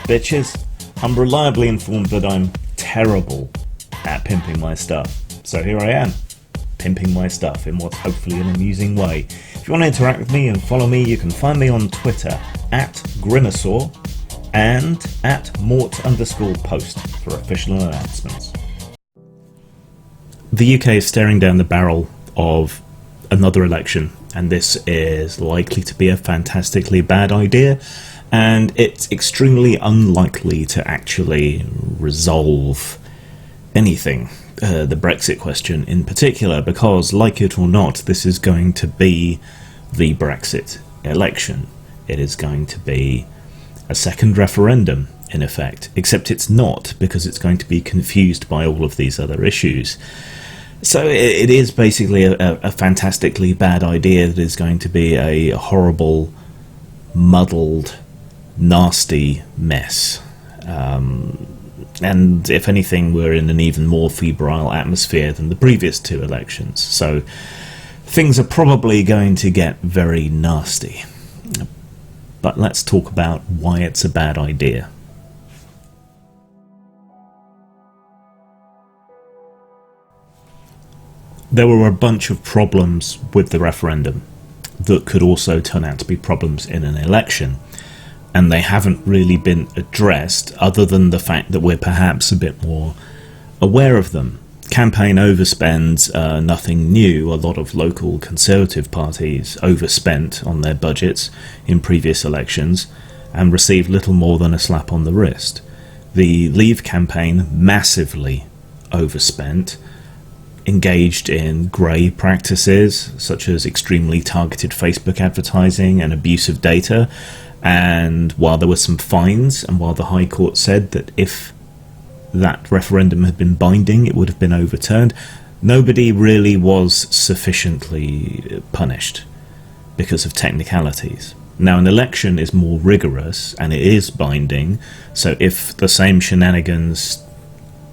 bitches. I'm reliably informed that I'm terrible at pimping my stuff. So here I am, pimping my stuff in what's hopefully an amusing way. If you want to interact with me and follow me, you can find me on Twitter at Grinosaur and at Mort_post for official announcements. The UK is staring down the barrel of another election, and this is likely to be a fantastically bad idea, and it's extremely unlikely to actually resolve anything, the Brexit question in particular, because, like it or not, this is going to be the Brexit election. It is going to be a second referendum, in effect, except it's not, because it's going to be confused by all of these other issues. So it is basically a fantastically bad idea that is going to be a horrible, muddled, nasty mess. And if anything, we're in an even more febrile atmosphere than the previous two elections. So things are probably going to get very nasty. But let's talk about why it's a bad idea. There were a bunch of problems with the referendum that could also turn out to be problems in an election, and they haven't really been addressed other than the fact that we're perhaps a bit more aware of them. Campaign overspends, nothing new. A lot of local Conservative parties overspent on their budgets in previous elections and received little more than a slap on the wrist. The Leave campaign massively overspent, engaged in grey practices such as extremely targeted Facebook advertising and abuse of data, and while there were some fines, and while the High Court said that if that referendum had been binding it would have been overturned, nobody really was sufficiently punished because of technicalities. Now, an election is more rigorous and it is binding, so if the same shenanigans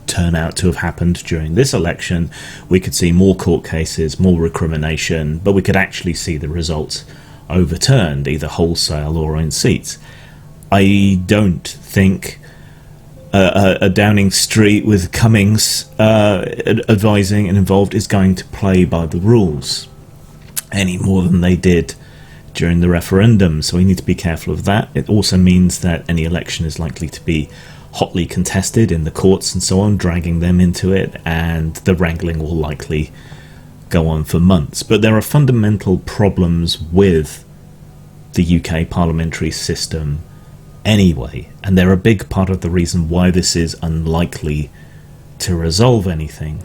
turn out to have happened during this election, we could see more court cases, more recrimination, but we could actually see the results overturned, either wholesale or in seats. I don't think a Downing Street with Cummings advising and involved is going to play by the rules any more than they did during the referendum, so we need to be careful of that. It also means that any election is likely to be hotly contested in the courts and so on, dragging them into it, and the wrangling will likely go on for months. But there are fundamental problems with the UK parliamentary system anyway, and they're a big part of the reason why this is unlikely to resolve anything.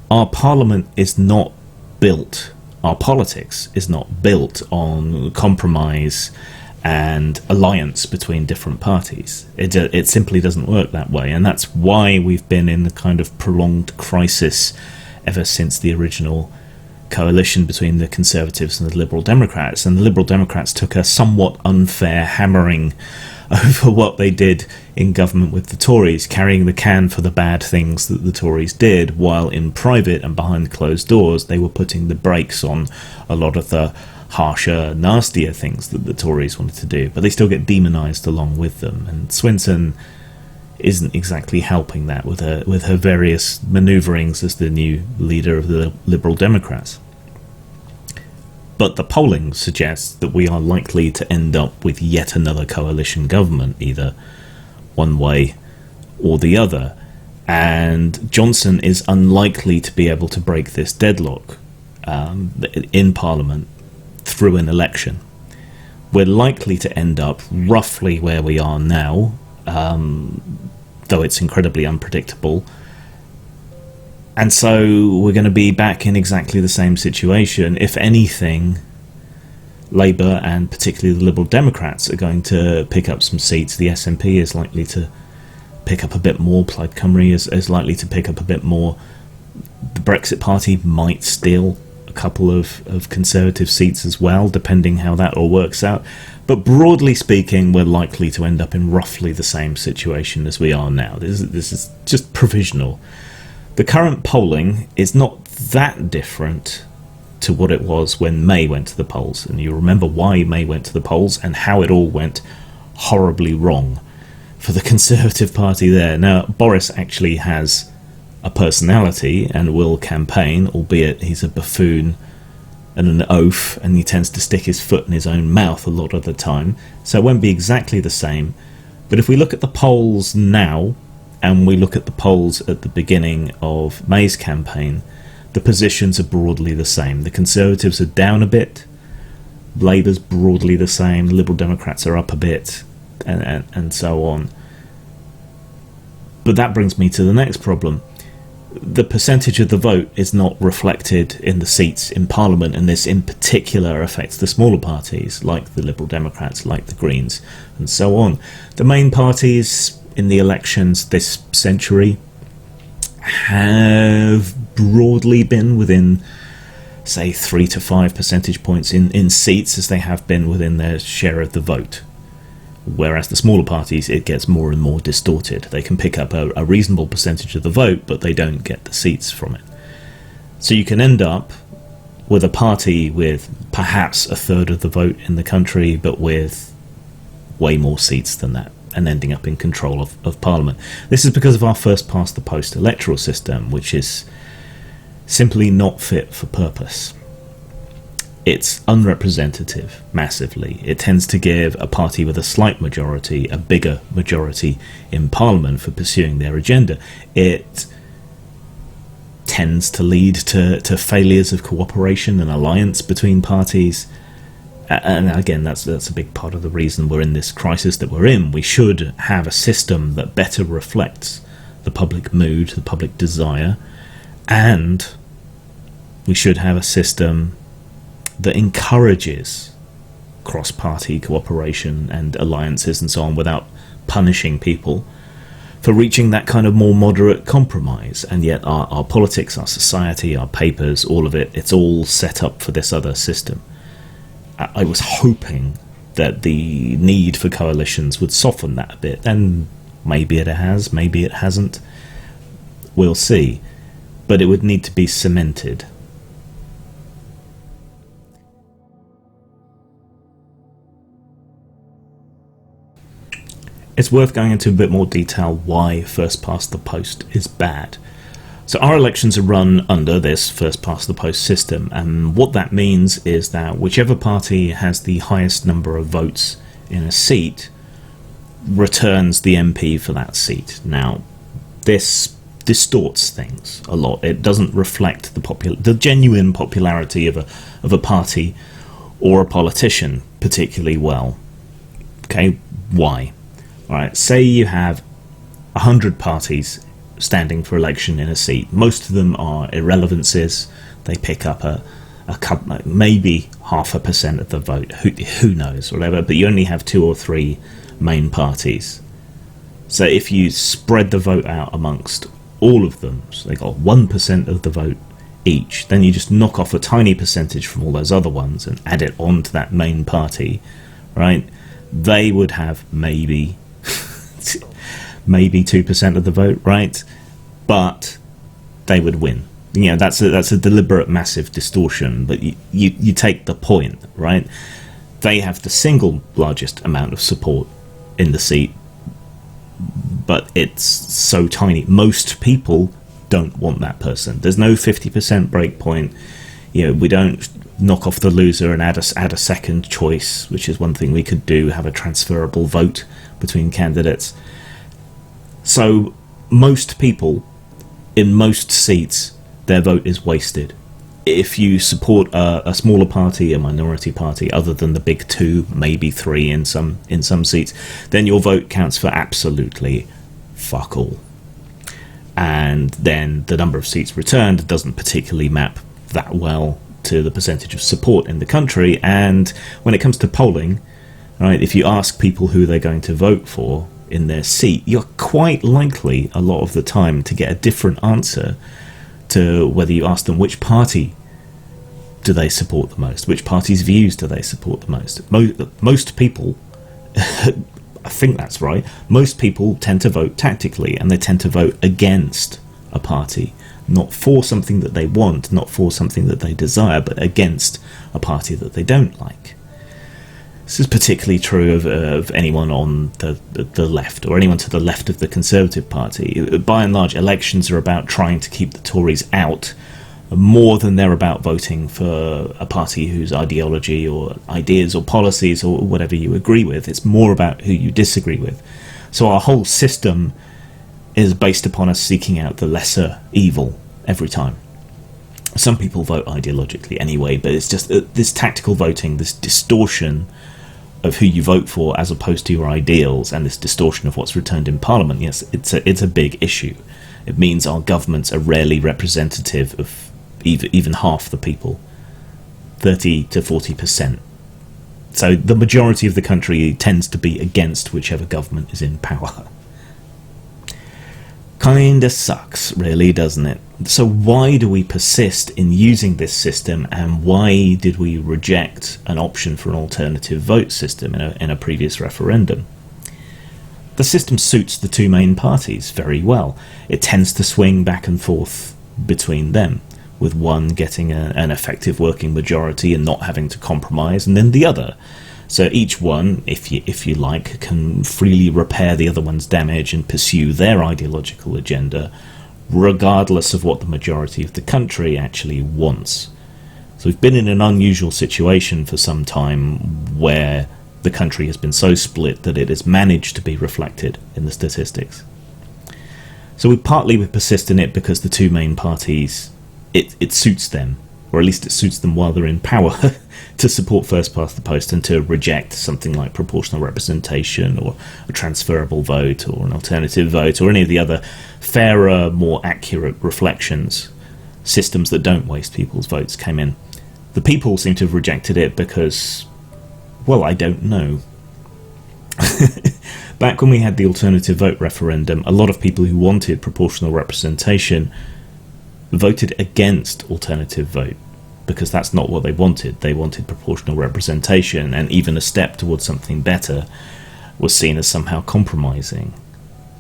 Our parliament is not built, our politics is not built on compromise and alliance between different parties. It simply doesn't work that way, and that's why we've been in a kind of prolonged crisis ever since the original coalition between the Conservatives and the Liberal Democrats. And the Liberal Democrats took a somewhat unfair hammering over what they did in government with the Tories, carrying the can for the bad things that the Tories did, while in private and behind closed doors they were putting the brakes on a lot of the harsher, nastier things that the Tories wanted to do, but they still get demonised along with them. And Swinson isn't exactly helping that with her various manoeuvrings as the new leader of the Liberal Democrats. But the polling suggests that we are likely to end up with yet another coalition government, either one way or the other, and Johnson is unlikely to be able to break this deadlock in Parliament through an election. We're likely to end up roughly where we are now, though it's incredibly unpredictable. And so we're going to be back in exactly the same situation. If anything, Labour and particularly the Liberal Democrats are going to pick up some seats. The SNP is likely to pick up a bit more. Plaid Cymru is likely to pick up a bit more. The Brexit Party might steal a couple of Conservative seats as well, depending how that all works out. But broadly speaking, we're likely to end up in roughly the same situation as we are now. This is just provisional. The current polling is not that different to what it was when May went to the polls. And you remember why May went to the polls and how it all went horribly wrong. for the Conservative Party there. Now, Boris actually has a personality and will campaign, albeit he's a buffoon and an oaf, and he tends to stick his foot in his own mouth a lot of the time, so it won't be exactly the same. But if we look at the polls now, and we look at the polls at the beginning of May's campaign, the positions are broadly the same. The Conservatives are down a bit, Labour's broadly the same, Liberal Democrats are up a bit, and so on. But that brings me to the next problem. The percentage of the vote is not reflected in the seats in Parliament, and this in particular affects the smaller parties, like the Liberal Democrats, like the Greens, and so on. The main parties in the elections this century have broadly been within, say, 3 to 5 percentage points in seats, as they have been within their share of the vote. Whereas the smaller parties, it gets more and more distorted. They can pick up a reasonable percentage of the vote, but they don't get the seats from it. So you can end up with a party with perhaps a third of the vote in the country, but with way more seats than that, and ending up in control of Parliament. This is because of our first-past-the-post electoral system, which is simply not fit for purpose. It's unrepresentative, massively. It tends to give a party with a slight majority a bigger majority in Parliament for pursuing their agenda. It tends to lead to failures of cooperation and alliance between parties. And again, that's a big part of the reason we're in this crisis that we're in. We should have a system that better reflects the public mood, the public desire, and we should have a system that encourages cross-party cooperation and alliances and so on without punishing people for reaching that kind of more moderate compromise. And yet our politics, our society, our papers, all of it, it's all set up for this other system. I was hoping that the need for coalitions would soften that a bit, and maybe it has, maybe it hasn't. We'll see. But it would need to be cemented. It's worth going into a bit more detail why first past the post is bad. So our elections are run under this first past the post system, and what that means is that whichever party has the highest number of votes in a seat returns the MP for that seat. Now, this distorts things a lot. It doesn't reflect the genuine popularity of a party or a politician particularly well. Okay, why? Alright, say you have 100 parties standing for election in a seat. Most of them are irrelevancies. They pick up a couple, maybe 0.5% of the vote. Who knows, whatever. But you only have 2 or 3 main parties. So if you spread the vote out amongst all of them, so they got 1% of the vote each, then you just knock off a tiny percentage from all those other ones and add it on to that main party, right? They would have maybe 2% of the vote, right? But they would win. You know, that's a deliberate, massive distortion, but you take the point, right? They have the single largest amount of support in the seat, but it's so tiny. Most people don't want that person. There's no 50% break point. You know, we don't knock off the loser and add a second choice, which is one thing we could do, have a transferable vote between candidates. So most people in most seats, their vote is wasted. If you support a smaller party, a minority party, other than the big 2, maybe 3 in some seats, then your vote counts for absolutely fuck all. And then the number of seats returned doesn't particularly map that well to the percentage of support in the country. And when it comes to polling, right, if you ask people who they're going to vote for in their seat, you're quite likely a lot of the time to get a different answer to whether you ask them which party do they support the most, which party's views do they support the most. Most people, I think that's right, most people tend to vote tactically, and they tend to vote against a party, not for something that they want, not for something that they desire, but against a party that they don't like. This is particularly true of anyone on the left, or anyone to the left of the Conservative Party. By and large, elections are about trying to keep the Tories out more than they're about voting for a party whose ideology or ideas or policies or whatever you agree with. It's more about who you disagree with. So our whole system is based upon us seeking out the lesser evil every time. Some people vote ideologically anyway, but it's just this tactical voting, this distortion of who you vote for as opposed to your ideals, and this distortion of what's returned in Parliament. Yes, it's a big issue. It means our governments are rarely representative of even half the people, 30 to 40%. So the majority of the country tends to be against whichever government is in power. Kinda sucks, really, doesn't it? So why do we persist in using this system, and why did we reject an option for an alternative vote system in a previous referendum? The system suits the two main parties very well. It tends to swing back and forth between them, with one getting an effective working majority and not having to compromise, and then the other. So each one, if you like, can freely repair the other one's damage and pursue their ideological agenda, regardless of what the majority of the country actually wants. So we've been in an unusual situation for some time where the country has been so split that it has managed to be reflected in the statistics. So we persist in it because the two main parties, it suits them, or at least it suits them while they're in power, to support first past the post and to reject something like proportional representation or a transferable vote or an alternative vote or any of the other fairer, more accurate reflections. Systems that don't waste people's votes came in. The people seem to have rejected it because, well, I don't know. Back when we had the alternative vote referendum, a lot of people who wanted proportional representation voted against alternative vote, because that's not what they wanted. They wanted proportional representation, and even a step towards something better was seen as somehow compromising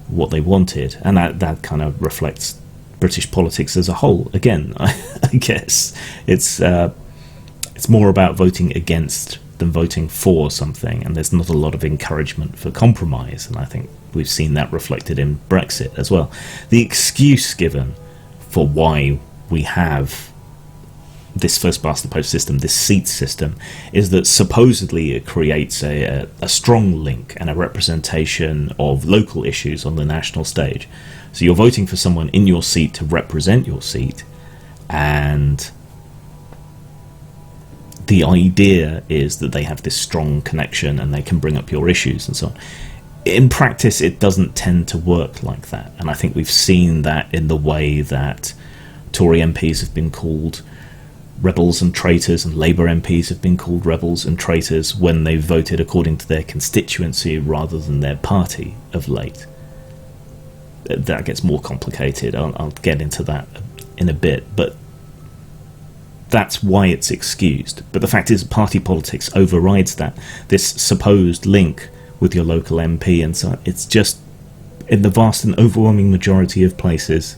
what they wanted, and that kind of reflects British politics as a whole. Again, I guess it's more about voting against than voting for something, and there's not a lot of encouragement for compromise, and I think we've seen that reflected in Brexit as well. The excuse given for why we have this first past the post system, this seat system, is that supposedly it creates a strong link and a representation of local issues on the national stage. So you're voting for someone in your seat to represent your seat, and the idea is that they have this strong connection and they can bring up your issues and so on. In practice, it doesn't tend to work like that, and I think we've seen that in the way that Tory MPs have been called rebels and traitors, and Labour MPs have been called rebels and traitors when they've voted according to their constituency rather than their party of late. That gets more complicated. I'll get into that in a bit, but that's why it's excused. But the fact is, party politics overrides that, this supposed link with your local MP, and so it's just, in the vast and overwhelming majority of places,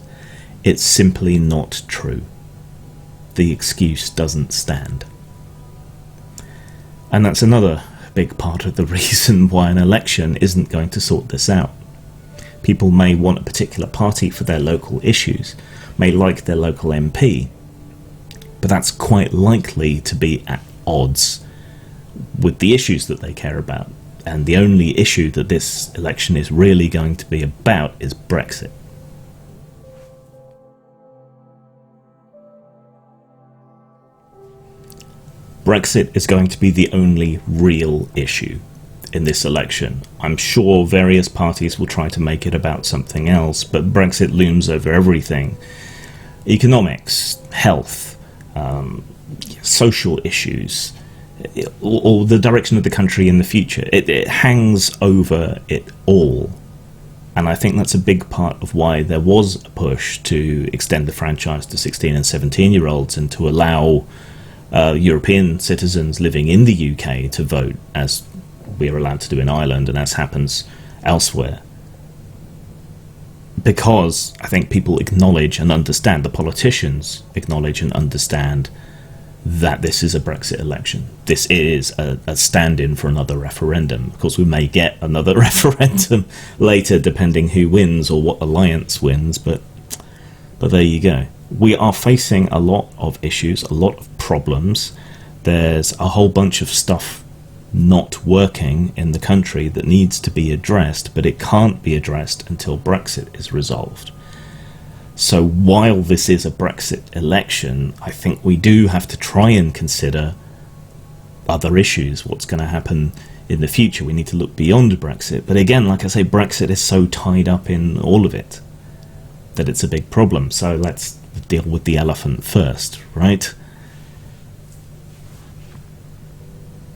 it's simply not true. The excuse doesn't stand. And that's another big part of the reason why an election isn't going to sort this out. People may want a particular party for their local issues, may like their local MP, but that's quite likely to be at odds with the issues that they care about. And the only issue that this election is really going to be about is Brexit. Brexit is going to be the only real issue in this election. I'm sure various parties will try to make it about something else, but Brexit looms over everything. Economics, health, social issues, or the direction of the country in the future. It hangs over it all. And I think that's a big part of why there was a push to extend the franchise to 16 and 17-year-olds and to allow European citizens living in the UK to vote, as we are allowed to do in Ireland and as happens elsewhere. Because I think people acknowledge and understand, the politicians acknowledge and understand that this is a Brexit election. This is a stand-in for another referendum. Of course, we may get another referendum later, depending who wins or what alliance wins, but there you go. We are facing a lot of issues, a lot of problems. There's a whole bunch of stuff not working in the country that needs to be addressed, but it can't be addressed until Brexit is resolved. So while this is a Brexit election, I think we do have to try and consider other issues, what's going to happen in the future. We need to look beyond Brexit. But again, like I say, Brexit is so tied up in all of it that it's a big problem. So let's deal with the elephant first, right?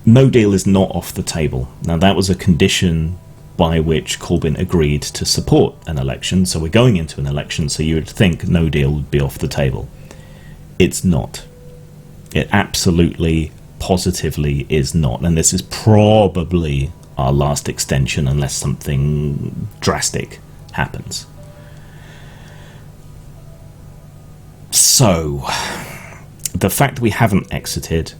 No deal is not off the table. Now, that was a condition by which Corbyn agreed to support an election. So we're going into an election, so you would think no deal would be off the table. It's not. It absolutely, positively is not. And this is probably our last extension unless something drastic happens. So, the fact we haven't exited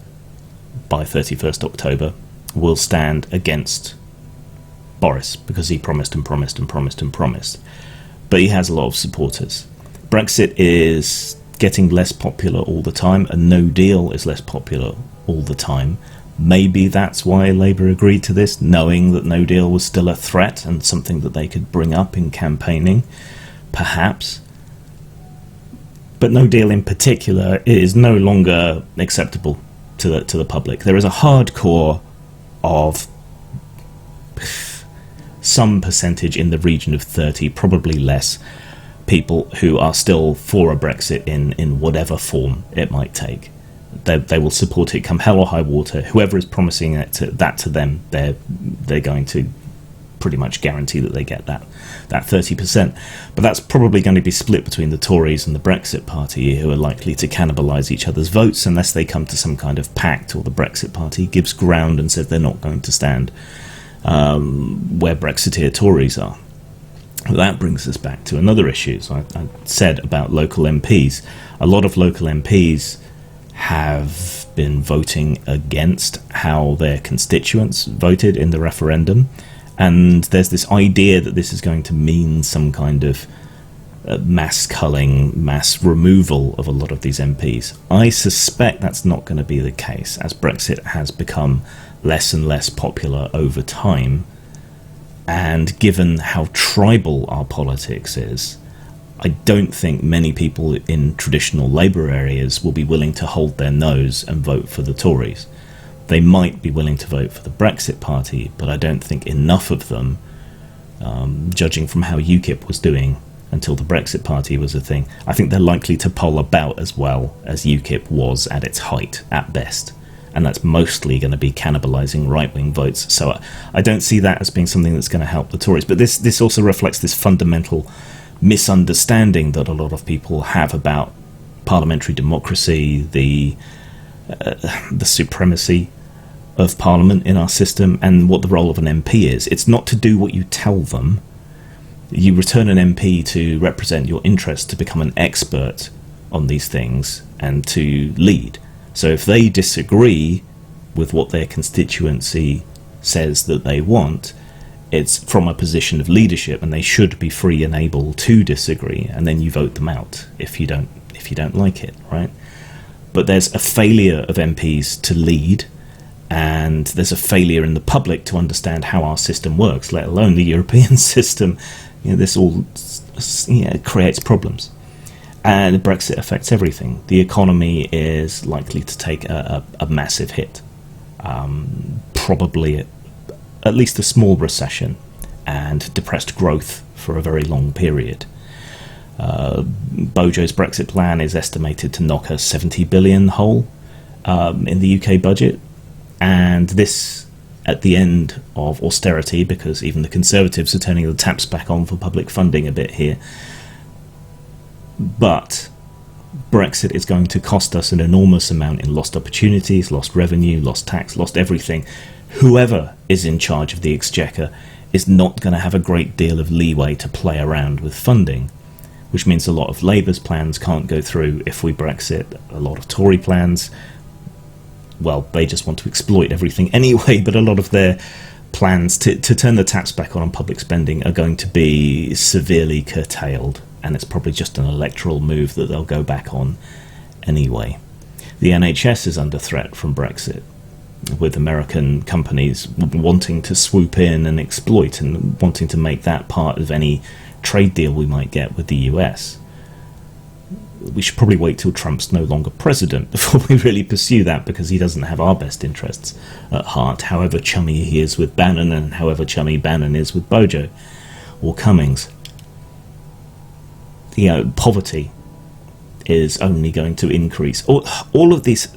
by 31st October will stand against Boris, because he promised and promised and promised and promised. But he has a lot of supporters. Brexit is getting less popular all the time, and no deal is less popular all the time. Maybe that's why Labour agreed to this, knowing that no deal was still a threat and something that they could bring up in campaigning. Perhaps. But no deal in particular is no longer acceptable to the public. There is a hardcore of some percentage in the region of 30, probably less, people who are still for a Brexit in whatever form it might take. They will support it come hell or high water. Whoever is promising that to them, they're going to pretty much guarantee that they get that 30%. But that's probably going to be split between the Tories and the Brexit Party, who are likely to cannibalise each other's votes unless they come to some kind of pact, or the Brexit Party gives ground and says they're not going to stand where Brexiteer Tories are. That brings us back to another issue. So I said about local MPs. A lot of local MPs have been voting against how their constituents voted in the referendum, and there's this idea that this is going to mean some kind of mass culling, mass removal of a lot of these MPs. I suspect that's not going to be the case, as Brexit has become less and less popular over time, and given how tribal our politics is, I don't think many people in traditional Labour areas will be willing to hold their nose and vote for the Tories. They might be willing to vote for the Brexit Party, but I don't think enough of them, judging from how UKIP was doing until the Brexit Party was a thing, I think they're likely to poll about as well as UKIP was at its height, at best. And that's mostly going to be cannibalising right-wing votes. So I don't see that as being something that's going to help the Tories. But this also reflects this fundamental misunderstanding that a lot of people have about parliamentary democracy, the supremacy of Parliament in our system, and what the role of an MP is. It's not to do what you tell them. You return an MP to represent your interests, to become an expert on these things, and to lead. So if they disagree with what their constituency says that they want, it's from a position of leadership, and they should be free and able to disagree, and then you vote them out if you don't like it, right? But there's a failure of MPs to lead, and there's a failure in the public to understand how our system works, let alone the European system. This all creates problems. And Brexit affects everything. The economy is likely to take a massive hit. Probably at least a small recession and depressed growth for a very long period. Bojo's Brexit plan is estimated to knock a 70 billion hole in the UK budget. And this at the end of austerity, because even the Conservatives are turning the taps back on for public funding a bit here. But Brexit is going to cost us an enormous amount in lost opportunities, lost revenue, lost tax, lost everything. Whoever is in charge of the Exchequer is not going to have a great deal of leeway to play around with funding, which means a lot of Labour's plans can't go through if we Brexit. A lot of Tory plans well, they just want to exploit everything anyway, but a lot of their plans to turn the taps back on public spending are going to be severely curtailed, and it's probably just an electoral move that they'll go back on anyway. The NHS is under threat from Brexit, with American companies wanting to swoop in and exploit and wanting to make that part of any trade deal we might get with the US. We should probably wait till Trump's no longer president before we really pursue that, because he doesn't have our best interests at heart, however chummy he is with Bannon and however chummy Bannon is with Bojo or Cummings. You know, poverty is only going to increase. All of these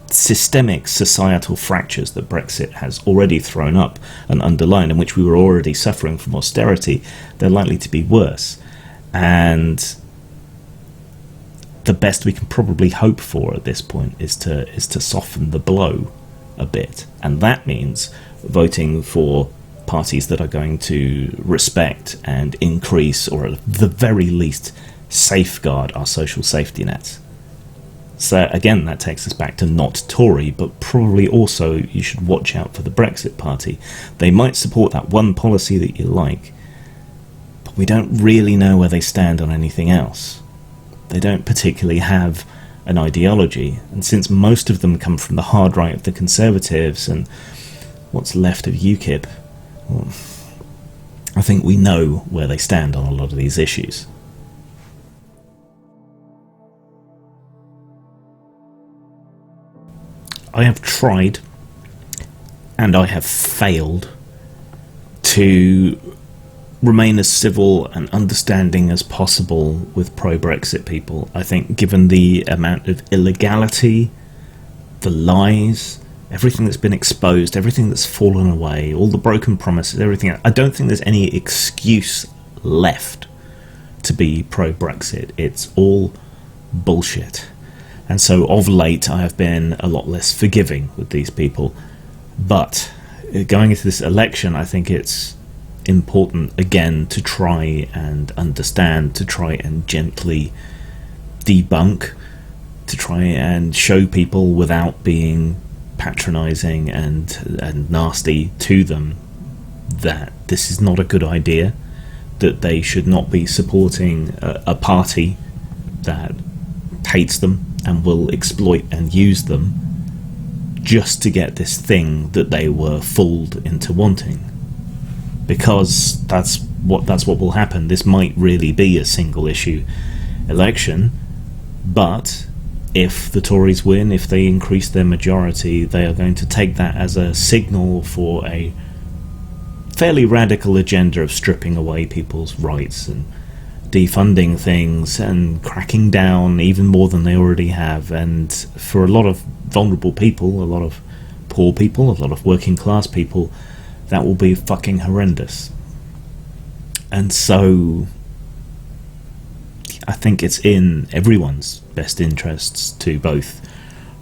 systemic societal fractures that Brexit has already thrown up and underlined, in which we were already suffering from austerity, they're likely to be worse. And the best we can probably hope for at this point is to soften the blow a bit, and that means voting for parties that are going to respect and increase, or at the very least safeguard, our social safety nets. So again, that takes us back to not Tory, but probably also you should watch out for the Brexit Party. They might support that one policy that you like, but we don't really know where they stand on anything else. They don't particularly have an ideology, and since most of them come from the hard right of the Conservatives and what's left of UKIP, well, I think we know where they stand on a lot of these issues. I have tried, and I have failed, to remain as civil and understanding as possible with pro-Brexit people. I think given the amount of illegality, the lies, everything that's been exposed, everything that's fallen away, all the broken promises, everything, I don't think there's any excuse left to be pro-Brexit. It's all bullshit. And so of late I have been a lot less forgiving with these people. But going into this election, I think it's important again to try and understand, to try and gently debunk, to try and show people without being patronising and nasty to them that this is not a good idea, that they should not be supporting a party that hates them and will exploit and use them just to get this thing that they were fooled into wanting. Because that's what will happen. This might really be a single issue election, but if the Tories win, if they increase their majority, they are going to take that as a signal for a fairly radical agenda of stripping away people's rights and defunding things and cracking down even more than they already have. And for a lot of vulnerable people, a lot of poor people, a lot of working class people, that will be fucking horrendous. And so I think it's in everyone's best interests to both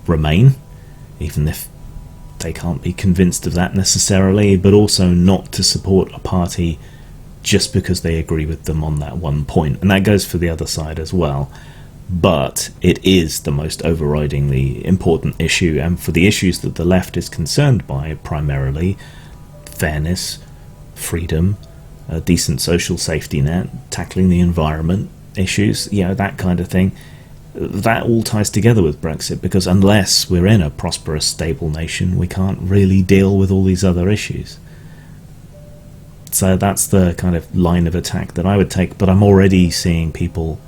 remain, even if they can't be convinced of that necessarily, but also not to support a party just because they agree with them on that one point. And that goes for the other side as well. But it is the most overridingly important issue, and for the issues that the left is concerned by, primarily fairness, freedom, a decent social safety net, tackling the environment issues, that kind of thing, that all ties together with Brexit, because unless we're in a prosperous, stable nation, we can't really deal with all these other issues. So that's the kind of line of attack that I would take, but I'm already seeing people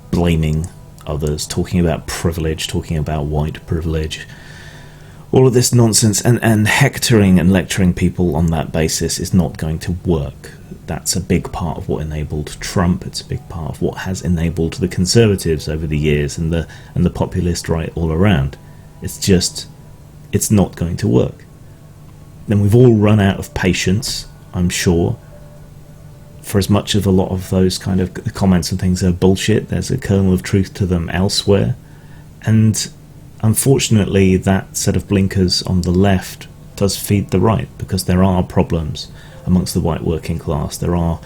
blaming others, talking about privilege, talking about white privilege, all of this nonsense, and hectoring and lecturing people on that basis is not going to work. That's a big part of what enabled Trump. It's a big part of what has enabled the Conservatives over the years and the populist right all around. It's not going to work. Then we've all run out of patience, I'm sure. For as much of a lot of those kind of comments and things are bullshit, there's a kernel of truth to them elsewhere. And unfortunately, that set of blinkers on the left does feed the right, because there are problems amongst the white working class. There are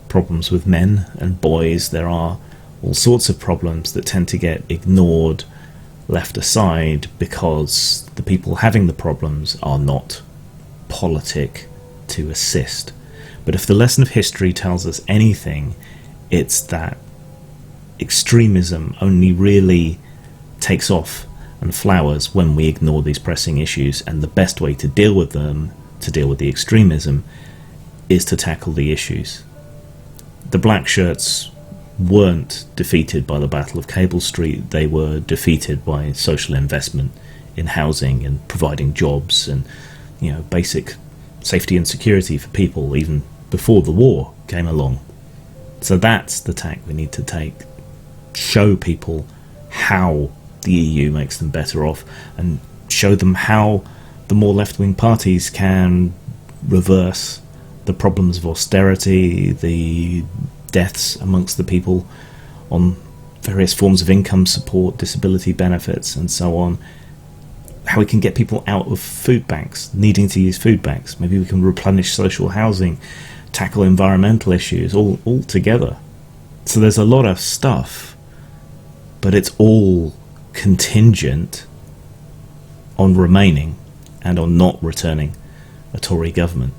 problems with men and boys. There are all sorts of problems that tend to get ignored left aside because the people having the problems are not politic to assist. But if the lesson of history tells us anything, it's that extremism only really takes off and flowers when we ignore these pressing issues, and the best way to deal with them, to deal with the extremism, is to tackle the issues. The black shirts weren't defeated by the Battle of Cable Street, they were defeated by social investment in housing and providing jobs and, you know, basic safety and security for people even before the war came along. So that's the tack we need to take. Show people how the EU makes them better off, and show them how the more left-wing parties can reverse the problems of austerity, the deaths amongst the people on various forms of income support, disability benefits, and so on. How we can get people out of food banks, needing to use food banks. Maybe we can replenish social housing, tackle environmental issues, all together. So there's a lot of stuff, but it's all contingent on remaining and on not returning a Tory government.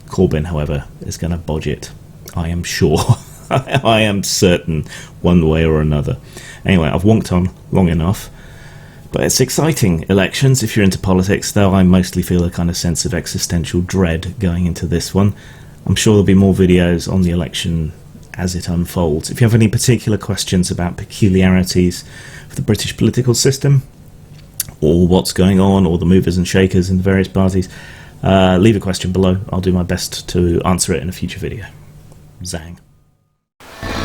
Corbyn, however, is going to bodge it. I am sure. I am certain, one way or another. Anyway, I've wonked on long enough, but it's exciting elections if you're into politics, though I mostly feel a kind of sense of existential dread going into this one. I'm sure there'll be more videos on the election as it unfolds. If you have any particular questions about peculiarities of the British political system, or what's going on, or the movers and shakers in the various parties, leave a question below. I'll do my best to answer it in a future video. Zang.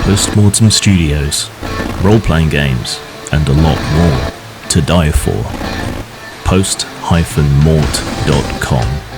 Postmortem Studios, role-playing games, and a lot more to die for. post-mort.com